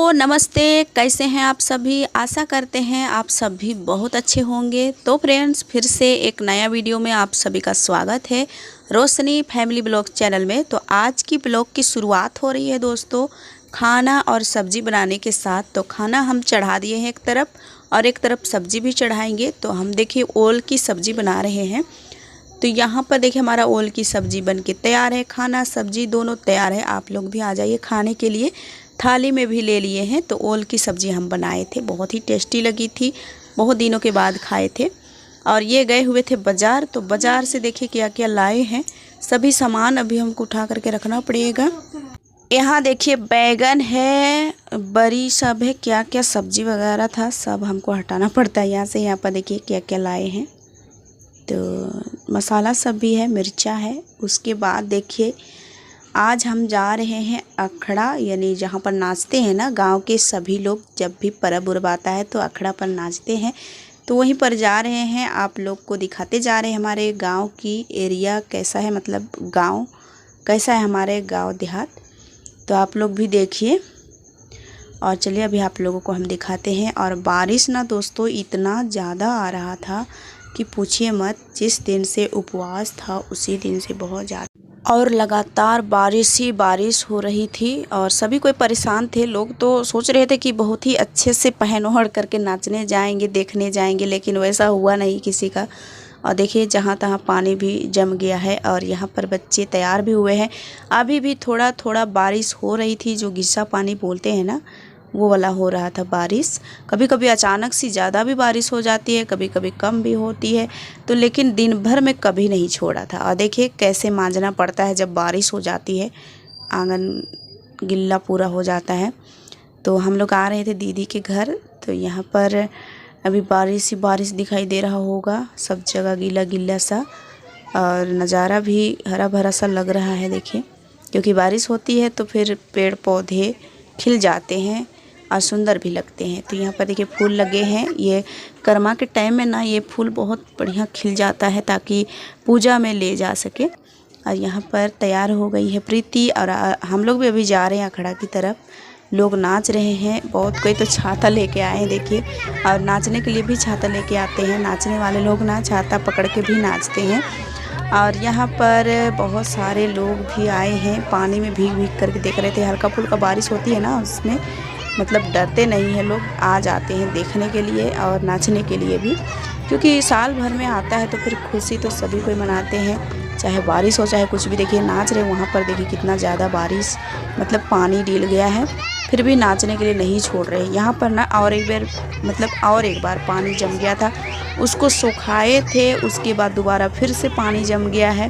Hello नमस्ते, कैसे हैं आप सभी। आशा करते हैं आप सभी बहुत अच्छे होंगे। तो फ्रेंड्स, फिर से एक नया वीडियो में आप सभी का स्वागत है रोशनी फैमिली ब्लॉग चैनल में। तो आज की ब्लॉग की शुरुआत हो रही है दोस्तों खाना और सब्जी बनाने के साथ। तो खाना हम चढ़ा दिए हैं एक तरफ और एक तरफ सब्जी भी चढ़ाएंगे। तो हम देखिए ओल की सब्जी बना रहे हैं। तो यहाँ पर देखिए हमारा ओल की सब्जी बनके तैयार है। खाना सब्जी दोनों तैयार है। आप लोग भी आ जाइए खाने के लिए। थाली में भी ले लिए हैं। तो ओल की सब्ज़ी हम बनाए थे, बहुत ही टेस्टी लगी थी, बहुत दिनों के बाद खाए थे। और ये गए हुए थे बाज़ार। तो बाज़ार से देखिए क्या क्या लाए हैं। सभी सामान अभी हमको उठा करके रखना पड़ेगा। यहाँ देखिए बैगन है, बड़ी सब है, क्या क्या सब्जी वगैरह था सब हमको हटाना पड़ता है यहाँ से। यहाँ पर देखिए क्या क्या लाए हैं। तो मसाला सब भी है, मिर्चा है। उसके बाद देखिए आज हम जा रहे हैं अखड़ा, यानी जहाँ पर नाचते हैं ना गांव के सभी लोग। जब भी पर्व उर्व आता है तो अखड़ा पर नाचते हैं। तो वहीं पर जा रहे हैं, आप लोग को दिखाते जा रहे हैं हमारे गांव की एरिया कैसा है, मतलब गांव कैसा है हमारे गांव देहात। तो आप लोग भी देखिए और चलिए अभी आप लोगों को हम दिखाते हैं। और बारिश ना दोस्तों इतना ज़्यादा आ रहा था कि पूछिए मत। जिस दिन से उपवास था उसी दिन से बहुत ज़्यादा और लगातार बारिश ही बारिश हो रही थी और सभी कोई परेशान थे। लोग तो सोच रहे थे कि बहुत ही अच्छे से पहन ओढ़ करके नाचने जाएंगे, देखने जाएंगे, लेकिन वैसा हुआ नहीं किसी का। और देखिए जहाँ तहाँ पानी भी जम गया है और यहाँ पर बच्चे तैयार भी हुए हैं। अभी भी थोड़ा थोड़ा बारिश हो रही थी, जो गिस्सा पानी बोलते हैं ना, वो वाला हो रहा था बारिश। कभी कभी अचानक सी ज़्यादा भी बारिश हो जाती है, कभी कभी कम भी होती है। तो लेकिन दिन भर में कभी नहीं छोड़ा था। और देखिए कैसे मांजना पड़ता है जब बारिश हो जाती है, आंगन गिल्ला पूरा हो जाता है। तो हम लोग आ रहे थे दीदी के घर। तो यहाँ पर अभी बारिश ही बारिश दिखाई दे रहा होगा, सब जगह गीला गीला सा। और नज़ारा भी हरा भरा सा लग रहा है देखिए, क्योंकि बारिश होती है तो फिर पेड़ पौधे खिल जाते हैं और सुंदर भी लगते हैं। तो यहाँ पर देखिए फूल लगे हैं। ये कर्मा के टाइम में ना ये फूल बहुत बढ़िया खिल जाता है ताकि पूजा में ले जा सके। और यहाँ पर तैयार हो गई है प्रीति और हम लोग भी अभी जा रहे हैं अखड़ा की तरफ। लोग नाच रहे हैं, बहुत कोई तो छाता लेके आए हैं देखिए। और नाचने के लिए भी छाता लेके आते हैं। नाचने वाले लोग ना छाता पकड़ के भी नाचते हैं। और यहाँ पर बहुत सारे लोग भी आए हैं, पानी में भीग भीग करके देख रहे थे। हल्का फुल्का बारिश होती है ना, उसमें मतलब डरते नहीं हैं लोग, आ जाते हैं देखने के लिए और नाचने के लिए भी, क्योंकि साल भर में आता है। तो फिर खुशी तो सभी कोई मनाते हैं, चाहे बारिश हो चाहे कुछ भी। देखिए नाच रहे, वहाँ पर देखिए कितना ज़्यादा बारिश, मतलब पानी डील गया है, फिर भी नाचने के लिए नहीं छोड़ रहे। यहाँ पर ना और एक बार पानी जम गया था, उसको सुखाए थे, उसके बाद दोबारा फिर से पानी जम गया है।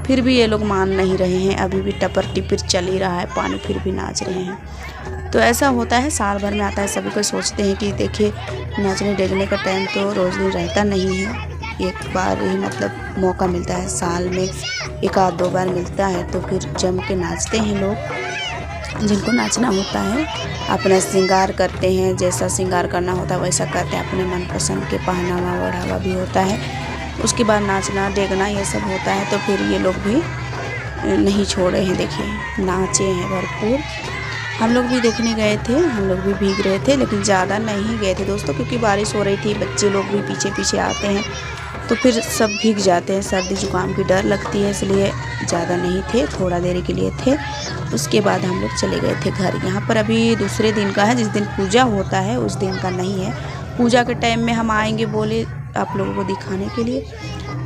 फिर भी ये लोग मान नहीं रहे हैं, अभी भी टपर टिपर चल ही रहा है पानी, फिर भी नाच रहे हैं। तो ऐसा होता है, साल भर में आता है। सभी को सोचते हैं कि देखिए नाचने डेगने का टाइम तो रोज़ दिन रहता नहीं है, एक बार ही मतलब मौका मिलता है, साल में एक आध दो बार मिलता है। तो फिर जम के नाचते हैं लोग, जिनको नाचना होता है। अपना श्रृंगार करते हैं, जैसा श्रृंगार करना होता है वैसा करते हैं। अपने मनपसंद के पहनावा ओढ़ावा भी होता है, उसके बाद नाचना डेगना ये सब होता है। तो फिर ये लोग भी नहीं छोड़े हैं, देखिए नाचे हैं भरपूर। हम लोग भी देखने गए थे, हम लोग भी भीग रहे थे, लेकिन ज़्यादा नहीं गए थे दोस्तों, क्योंकि बारिश हो रही थी। बच्चे लोग भी पीछे पीछे आते हैं तो फिर सब भीग जाते हैं, सर्दी जुकाम की डर लगती है, इसलिए ज़्यादा नहीं थे, थोड़ा देर के लिए थे। उसके बाद हम लोग चले गए थे घर। यहाँ पर अभी दूसरे दिन का है, जिस दिन पूजा होता है उस दिन का नहीं है। पूजा के टाइम में हम आएंगे बोले आप लोगों को दिखाने के लिए,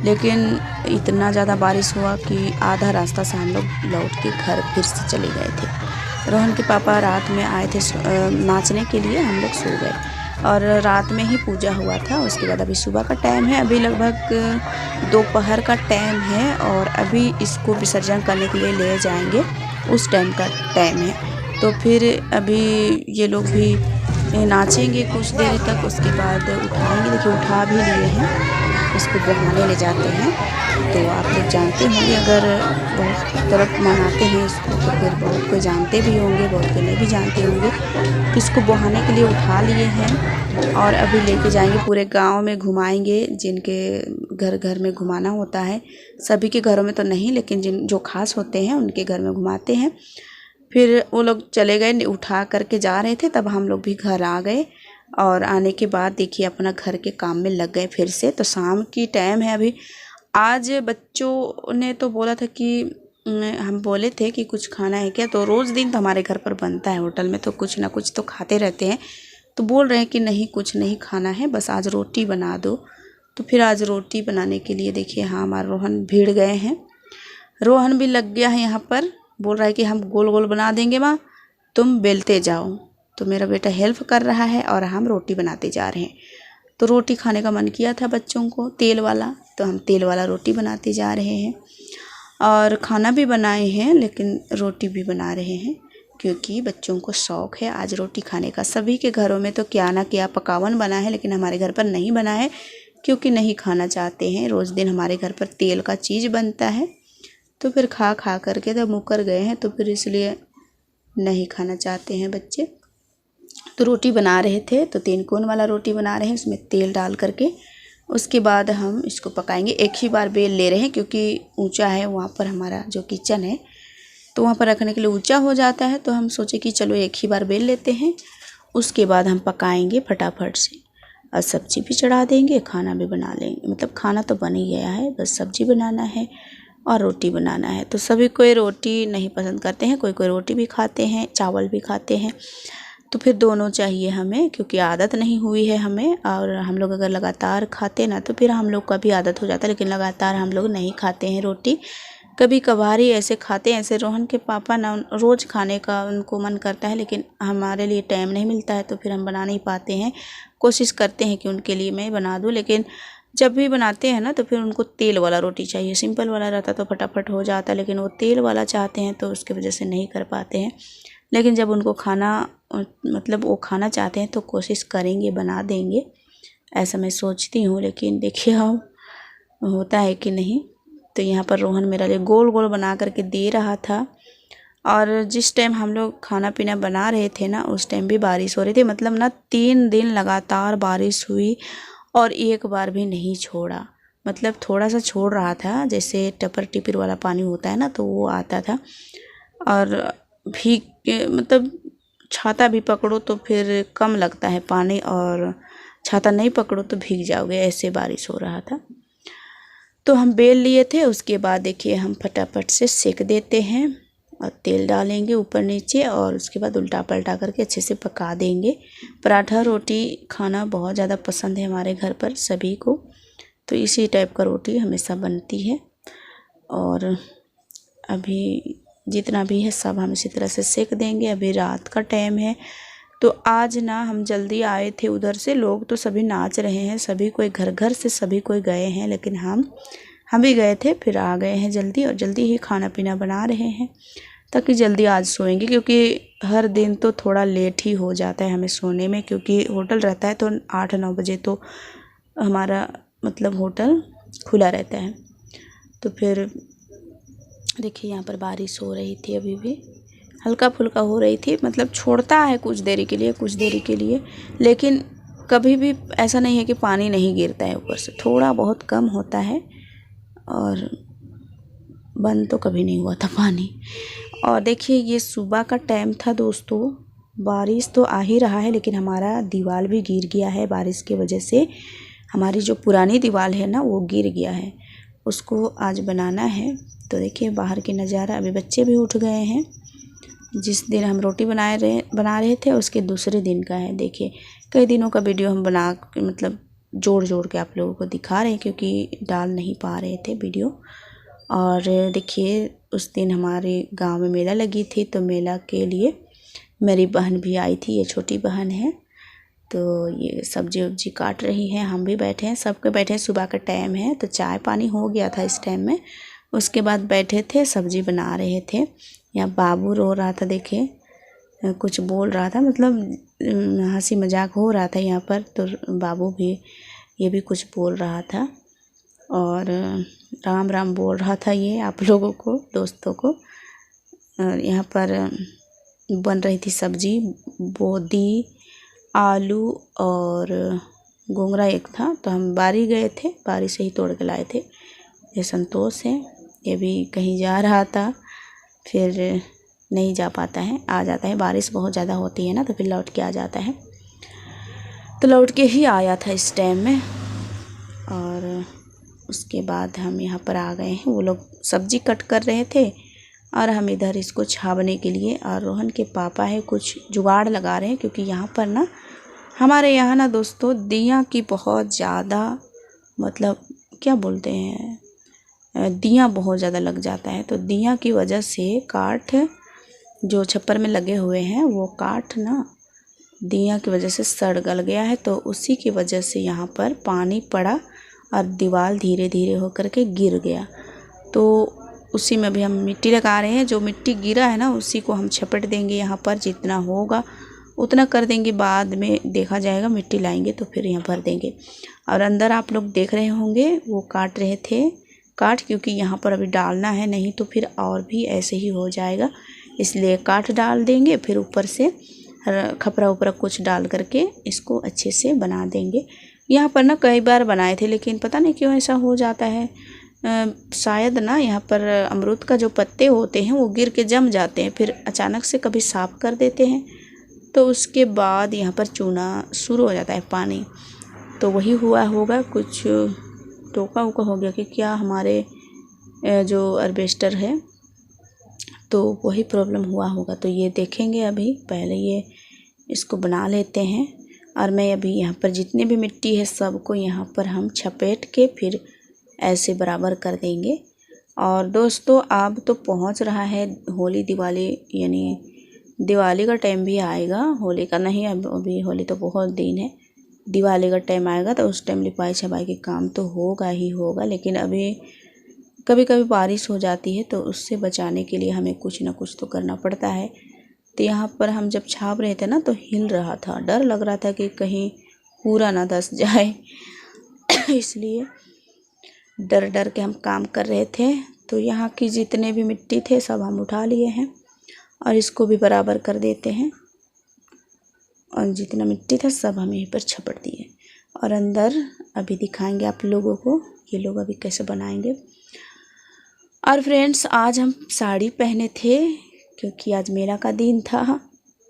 लेकिन इतना ज़्यादा बारिश हुआ कि आधा रास्ता से हम लोग लौट के घर फिर से चले गए थे। रोहन के पापा रात में आए थे नाचने के लिए, हम लोग सो गए और रात में ही पूजा हुआ था। उसके बाद अभी सुबह का टाइम है, अभी लगभग दोपहर का टाइम है और अभी इसको विसर्जन करने के लिए ले जाएंगे, उस टाइम का टाइम है। तो फिर अभी ये लोग भी नाचेंगे कुछ देर तक, उसके बाद उठाएंगे। देखिए उठा भी लिए हैं, इसको बहाने ले जाते हैं। तो आप लोग जानते होंगे, अगर बहुत तरफ मनाते हैं इसको तो फिर बहुत कोई जानते भी होंगे, बहुत कोई नहीं भी जानते होंगे। तो इसको बहाने के लिए उठा लिए हैं और अभी लेके जाएंगे, पूरे गांव में घुमाएंगे। जिनके घर घर में घुमाना होता है, सभी के घरों में तो नहीं, लेकिन जिन जो खास होते हैं उनके घर में घुमाते हैं। फिर वो लोग चले गए, उठा करके जा रहे थे, तब हम लोग भी घर आ गए। और आने के बाद देखिए अपना घर के काम में लग गए फिर से। तो शाम की टाइम है अभी। आज बच्चों ने तो बोला था कि हम बोले थे कि कुछ खाना है क्या, तो रोज़ दिन तो हमारे घर पर बनता है होटल में, तो कुछ ना कुछ तो खाते रहते हैं। तो बोल रहे हैं कि नहीं कुछ नहीं खाना है, बस आज रोटी बना दो। तो फिर आज रोटी बनाने के लिए देखिए हाँ हमारा रोहन भीड़ गए हैं। रोहन भी लग गया है यहाँ पर, बोल रहा है कि हम गोल गोल बना देंगे माँ, तुम बेलते जाओ। तो मेरा बेटा हेल्प कर रहा है और हम रोटी बनाते जा रहे हैं। तो रोटी खाने का मन किया था बच्चों को तेल वाला, तो हम तेल वाला रोटी बनाते जा रहे हैं। और खाना भी बनाए हैं लेकिन रोटी भी बना रहे हैं, क्योंकि बच्चों को शौक़ है आज रोटी खाने का। सभी के घरों में तो क्या ना क्या पकवान बना है, लेकिन हमारे घर पर नहीं बना है, क्योंकि नहीं खाना चाहते हैं। रोज़ दिन हमारे घर पर तेल का चीज़ बनता है, तो फिर खा खा करके तो मुकर गए हैं, तो फिर इसलिए नहीं खाना चाहते हैं बच्चे। तो रोटी बना रहे थे, तो 3 कोन वाला रोटी बना रहे हैं, उसमें तेल डाल करके। उसके बाद हम इसको पकाएंगे। एक ही बार बेल ले रहे हैं, क्योंकि ऊंचा है वहाँ पर हमारा जो किचन है, तो वहाँ पर रखने के लिए ऊंचा हो जाता है। तो हम सोचे कि चलो एक ही बार बेल लेते हैं, उसके बाद हम पकाएंगे फटाफट से। और सब्ज़ी भी चढ़ा देंगे, खाना भी बना लेंगे। मतलब खाना तो बन ही गया है, बस सब्ज़ी बनाना है और रोटी बनाना है। तो सभी कोई रोटी नहीं पसंद करते हैं, कोई कोई रोटी भी खाते हैं, चावल भी खाते हैं। तो फिर दोनों चाहिए हमें, क्योंकि आदत नहीं हुई है हमें। और हम लोग अगर लगातार खाते ना तो फिर हम लोग का भी आदत हो जाता है, लेकिन लगातार हम लोग नहीं खाते हैं रोटी, कभी कभार ही ऐसे खाते हैं। ऐसे रोहन के पापा ना रोज़ खाने का उनको मन करता है, लेकिन हमारे लिए टाइम नहीं मिलता है, तो फिर हम बना नहीं पाते हैं। कोशिश करते हैं कि उनके लिए मैं बना दूँ, लेकिन जब भी बनाते हैं ना तो फिर उनको तेल वाला रोटी चाहिए। सिंपल वाला रहता तो फटाफट हो जाता, लेकिन वो तेल वाला चाहते हैं, तो उसकी वजह से नहीं कर पाते हैं। लेकिन जब उनको खाना मतलब वो खाना चाहते हैं तो कोशिश करेंगे, बना देंगे, ऐसा मैं सोचती हूँ। लेकिन देखिए हम होता है कि नहीं। तो यहाँ पर रोहन मेरे लिए गोल गोल बना करके दे रहा था। और जिस टाइम हम लोग खाना पीना बना रहे थे ना, उस टाइम भी बारिश हो रही थी। मतलब ना 3 दिन लगातार बारिश हुई और एक बार भी नहीं छोड़ा। मतलब थोड़ा सा छोड़ रहा था, जैसे टपर टिपर वाला पानी होता है ना, तो वो आता था। और भीग के मतलब छाता भी पकड़ो तो फिर कम लगता है पानी, और छाता नहीं पकड़ो तो भीग जाओगे, ऐसे बारिश हो रहा था। तो हम बेल लिए थे। उसके बाद देखिए हम फटाफट से सेक देते हैं और तेल डालेंगे ऊपर नीचे, और उसके बाद उल्टा पलटा करके अच्छे से पका देंगे। पराठा रोटी खाना बहुत ज़्यादा पसंद है हमारे घर पर सभी को, तो इसी टाइप का रोटी हमेशा बनती है। और अभी जितना भी है सब हम इसी तरह से सेक देंगे। अभी रात का टाइम है, तो आज ना हम जल्दी आए थे उधर से। लोग तो सभी नाच रहे हैं, सभी कोई घर घर से सभी कोई गए हैं, लेकिन हम भी गए थे, फिर आ गए हैं जल्दी। और जल्दी ही खाना पीना बना रहे हैं, ताकि जल्दी आज सोएंगे, क्योंकि हर दिन तो थोड़ा लेट ही हो जाता है हमें सोने में, क्योंकि होटल रहता है तो 8-9 बजे तो हमारा मतलब होटल खुला रहता है। तो फिर देखिए यहाँ पर बारिश हो रही थी, अभी भी हल्का फुल्का हो रही थी। मतलब छोड़ता है कुछ देरी के लिए, कुछ देरी के लिए, लेकिन कभी भी ऐसा नहीं है कि पानी नहीं गिरता है ऊपर से। थोड़ा बहुत कम होता है, और बंद तो कभी नहीं हुआ था पानी। और देखिए ये सुबह का टाइम था दोस्तों, बारिश तो आ ही रहा है, लेकिन हमारा दीवार भी गिर गया है बारिश की वजह से। हमारी जो पुरानी दीवार है ना, वो गिर गया है, उसको आज बनाना है। तो देखिए बाहर के नज़ारा। अभी बच्चे भी उठ गए हैं। जिस दिन हम रोटी बना रहे थे उसके दूसरे दिन का है। देखिए कई दिनों का वीडियो हम बना मतलब जोड़ के आप लोगों को दिखा रहे हैं, क्योंकि डाल नहीं पा रहे थे वीडियो। और देखिए उस दिन हमारे गांव में मेला लगी थी, तो मेला के लिए मेरी बहन भी आई थी, ये छोटी बहन है। तो ये सब्जी वब्जी काट रही है, हम भी बैठे हैं, सबके बैठे हैं। सुबह का टाइम है तो चाय पानी हो गया था इस टाइम में। उसके बाद बैठे थे, सब्जी बना रहे थे। यहाँ बाबू रो रहा था, देखिए कुछ बोल रहा था, मतलब हंसी मजाक हो रहा था यहाँ पर। तो बाबू भी ये भी कुछ बोल रहा था, और राम राम बोल रहा था ये आप लोगों को, दोस्तों को। यहाँ पर बन रही थी सब्जी, बोदी, आलू और गोंगरा एक था। तो हम बारी गए थे, बारी से ही तोड़ के लाए थे। ये संतोष है, ये भी कहीं जा रहा था। फिर नहीं जा पाता है, आ जाता है। बारिश बहुत ज़्यादा होती है ना तो फिर लौट के आ जाता है। तो लौट के ही आया था इस टाइम में। और उसके बाद हम यहाँ पर आ गए हैं। वो लोग सब्जी कट कर रहे थे और हम इधर इसको छावने के लिए, और रोहन के पापा है कुछ जुगाड़ लगा रहे हैं, क्योंकि यहाँ पर ना हमारे यहाँ ना दोस्तों दिया की बहुत ज़्यादा, मतलब क्या बोलते हैं, दिया बहुत ज़्यादा लग जाता है। तो दिया की वजह से काठ जो छप्पर में लगे हुए हैं वो काठ ना दिया की वजह से सड़ गल गया है। तो उसी की वजह से यहाँ पर पानी पड़ा और दीवार धीरे धीरे होकर के गिर गया। तो उसी में भी हम मिट्टी लगा रहे हैं। जो मिट्टी गिरा है ना उसी को हम छपट देंगे, यहाँ पर जितना होगा उतना कर देंगे, बाद में देखा जाएगा। मिट्टी लाएंगे तो फिर यहाँ भर देंगे। और अंदर आप लोग देख रहे होंगे वो काट रहे थे काठ, क्योंकि यहाँ पर अभी डालना है, नहीं तो फिर और भी ऐसे ही हो जाएगा। इसलिए काठ डाल देंगे, फिर ऊपर से खपरा उपरा कुछ डाल करके इसको अच्छे से बना देंगे। यहाँ पर ना कई बार बनाए थे, लेकिन पता नहीं क्यों ऐसा हो जाता है। शायद ना यहाँ पर अमरूद का जो पत्ते होते हैं वो गिर के जम जाते हैं, फिर अचानक से कभी साफ़ कर देते हैं तो उसके बाद यहाँ पर चूना शुरू हो जाता है पानी। तो वही हुआ होगा, कुछ टोका उका हो गया कि क्या हमारे जो अल्बेस्टर है, तो वही प्रॉब्लम हुआ होगा। तो ये देखेंगे, अभी पहले ये इसको बना लेते हैं। और मैं अभी यहाँ पर जितने भी मिट्टी है सबको यहाँ पर हम छपेट के फिर ऐसे बराबर कर देंगे। और दोस्तों अब तो पहुँच रहा है होली दिवाली, यानी दिवाली का टाइम भी आएगा। होली का नहीं, अभी होली तो बहुत दिन है। दिवाली का टाइम आएगा तो उस टाइम लिपाई छपाई के काम तो होगा ही होगा। लेकिन अभी कभी कभी बारिश हो जाती है तो उससे बचाने के लिए हमें कुछ ना कुछ तो करना पड़ता है। तो यहाँ पर हम जब छाप रहे थे ना तो हिल रहा था, डर लग रहा था कि कहीं पूरा ना धंस जाए इसलिए डर डर के हम काम कर रहे थे। तो यहाँ की जितने भी मिट्टी थे सब हम उठा लिए हैं और इसको भी बराबर कर देते हैं। और जितना मिट्टी था सब हम यहीं पर छपट दिए। और अंदर अभी दिखाएंगे आप लोगों को, ये लोग अभी कैसे बनाएंगे। और फ्रेंड्स आज हम साड़ी पहने थे क्योंकि आज मेला का दिन था।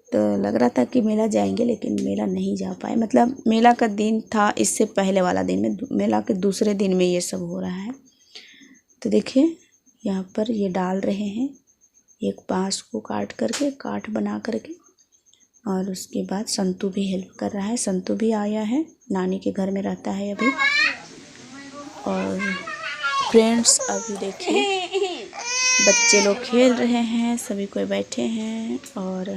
तो लग रहा था कि मेला जाएंगे, लेकिन मेला नहीं जा पाए। मतलब मेला का दिन था, इससे पहले वाला दिन में, मेला के दूसरे दिन में ये सब हो रहा है। तो देखिए यहाँ पर ये डाल रहे हैं एक बाँस को काट करके, काठ बना करके। और उसके बाद संतू भी हेल्प कर रहा है। संतू भी आया है, नानी के घर में रहता है अभी। और फ्रेंड्स अभी देखिए बच्चे लोग खेल रहे हैं, सभी कोई बैठे हैं। और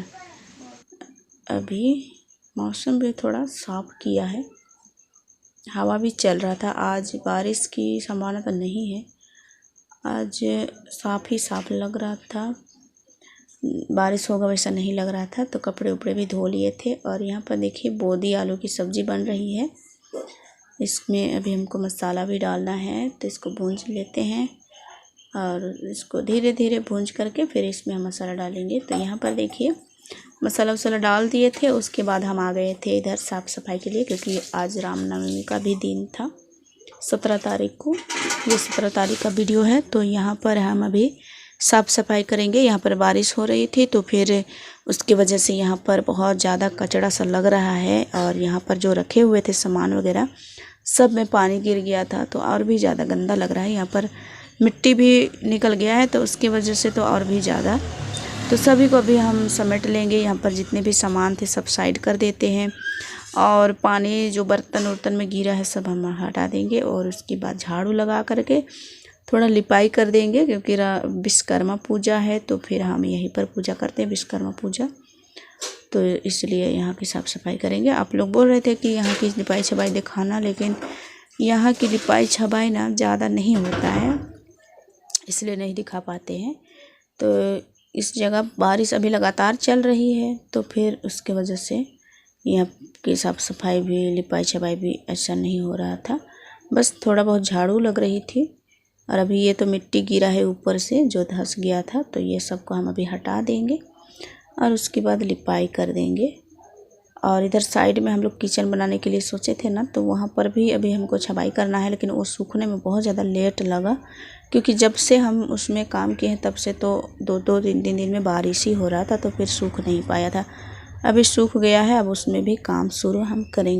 अभी मौसम भी थोड़ा साफ किया है, हवा भी चल रहा था। आज बारिश की संभावना तो नहीं है, आज साफ ही साफ लग रहा था। बारिश होगा वैसा नहीं लग रहा था। तो कपड़े उपड़े भी धो लिए थे। और यहाँ पर देखिए बोदी आलू की सब्ज़ी बन रही है। इसमें अभी हमको मसाला भी डालना है, तो इसको भूंज लेते हैं। और इसको धीरे धीरे भूंज करके फिर इसमें हम मसाला डालेंगे। तो यहाँ पर देखिए मसाला वसाला डाल दिए थे। उसके बाद हम आ गए थे इधर साफ़ सफाई के लिए, क्योंकि आज रामनवमी का भी दिन था, 17 तारीख को। ये 17 तारीख का वीडियो है। तो यहाँ पर हम अभी साफ़ सफाई करेंगे। यहाँ पर बारिश हो रही थी तो फिर उसकी वजह से यहाँ पर बहुत ज़्यादा कचड़ा सा लग रहा है। और यहाँ पर जो रखे हुए थे सामान वगैरह सब में पानी गिर गया था, तो और भी ज़्यादा गंदा लग रहा है। यहाँ पर मिट्टी भी निकल गया है तो उसकी वजह से तो और भी ज़्यादा। तो सभी को अभी हम समेट लेंगे। यहाँ पर जितने भी सामान थे सब साइड कर देते हैं। और पानी जो बर्तन उर्तन में गिरा है सब हम हटा देंगे। और उसके बाद झाड़ू लगा करके थोड़ा लिपाई कर देंगे, क्योंकि विश्वकर्मा पूजा है तो फिर हम यहीं पर पूजा करते हैं, विश्वकर्मा पूजा। तो इसलिए यहाँ की साफ़ सफाई करेंगे। आप लोग बोल रहे थे कि यहाँ की लिपाई छपाई दिखाना, लेकिन यहाँ की लिपाई छपाई ना ज़्यादा नहीं होता है, इसलिए नहीं दिखा पाते हैं। तो इस जगह बारिश अभी लगातार चल रही है, तो फिर उसके वजह से यहाँ की साफ़ सफाई भी लिपाई छपाई भी अच्छा नहीं हो रहा था। बस थोड़ा बहुत झाड़ू लग रही थी। और अभी ये तो मिट्टी गिरा है ऊपर से जो धंस गया था, तो ये सबको हम अभी हटा देंगे और उसके बाद लिपाई कर देंगे। और इधर साइड में हम लोग किचन बनाने के लिए सोचे थे ना, तो वहाँ पर भी अभी हमको छपाई करना है, लेकिन वो सूखने में बहुत ज़्यादा लेट लगा, क्योंकि जब से हम उसमें काम किए हैं तब से तो 2-3 दिन में बारिश ही हो रहा था, तो फिर सूख नहीं पाया था। अभी सूख गया है, अब उसमें भी काम शुरू हम करेंगे।